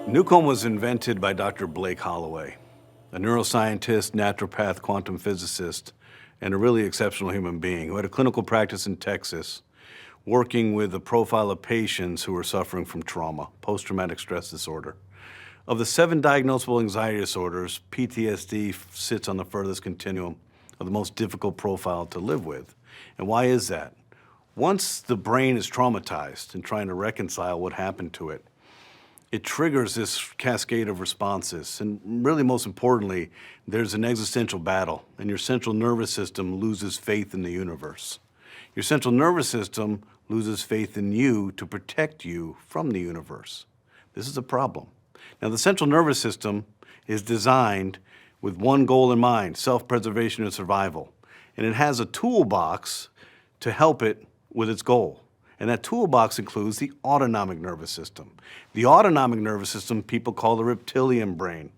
NuCalm was invented by Dr. Blake Holloway, a neuroscientist, naturopath, quantum physicist, and a really exceptional human being who had a clinical practice in Texas working with a profile of patients who were suffering from trauma, post-traumatic stress disorder. Of the 7 diagnosable anxiety disorders, PTSD sits on the furthest continuum of the most difficult profile to live with. And why is that? Once the brain is traumatized and trying to reconcile what happened to it, it triggers this cascade of responses. And really, most importantly, there's an existential battle, and your central nervous system loses faith in the universe. Your central nervous system loses faith in you to protect you from the universe. This is a problem. Now, the central nervous system is designed with one goal in mind: self-preservation and survival. And it has a toolbox to help it with its goal. And that toolbox includes the autonomic nervous system. The autonomic nervous system people call the reptilian brain.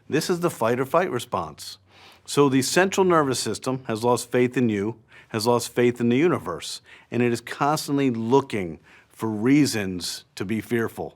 This is the fight or flight response. So the central nervous system has lost faith in you, has lost faith in the universe, and it is constantly looking for reasons to be fearful.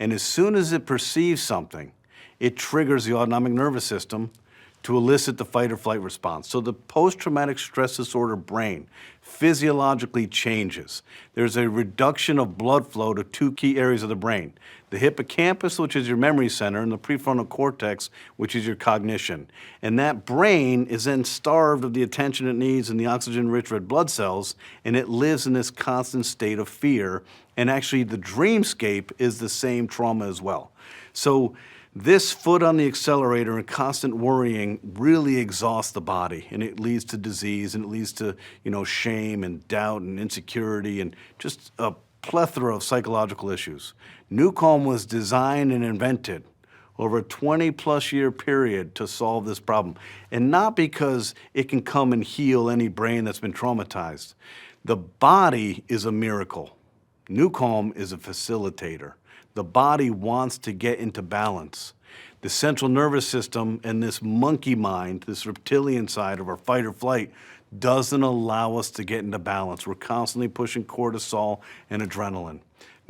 And as soon as it perceives something, it triggers the autonomic nervous system to elicit the fight or flight response. So the post-traumatic stress disorder brain physiologically changes. There's a reduction of blood flow to 2 key areas of the brain: the hippocampus, which is your memory center, and the prefrontal cortex, which is your cognition. And that brain is then starved of the attention it needs and the oxygen-rich red blood cells, and it lives in this constant state of fear. And actually, the dreamscape is the same trauma as well. So this foot on the accelerator and constant worrying really exhausts the body, and it leads to disease, and it leads to, shame and doubt and insecurity and just a plethora of psychological issues. NuCalm was designed and invented over a 20-plus year period to solve this problem, and not because it can come and heal any brain that's been traumatized. The body is a miracle. NuCalm is a facilitator. The body wants to get into balance. The central nervous system and this monkey mind, this reptilian side of our fight or flight, doesn't allow us to get into balance. We're constantly pushing cortisol and adrenaline.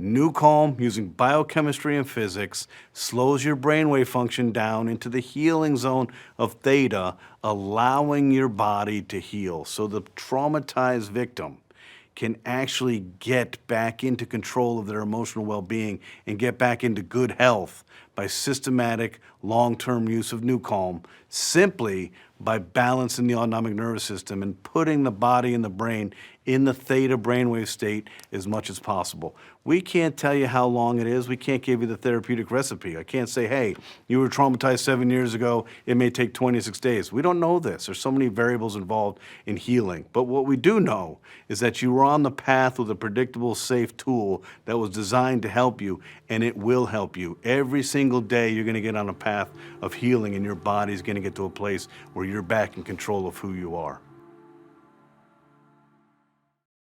NuCalm, using biochemistry and physics, slows your brainwave function down into the healing zone of theta, allowing your body to heal. So the traumatized victim can actually get back into control of their emotional well-being and get back into good health by systematic, long-term use of NuCalm, simply by balancing the autonomic nervous system and putting the body and the brain in the theta brainwave state as much as possible. We can't tell you how long it is. We can't give you the therapeutic recipe. I can't say, hey, you were traumatized 7 years ago, it may take 26 days. We don't know this. There's so many variables involved in healing. But what we do know is that you were on the path with a predictable, safe tool that was designed to help you, and it will help you. Every single day you're going to get on a path of healing, and your body's going to get to a place where you're back in control of who you are.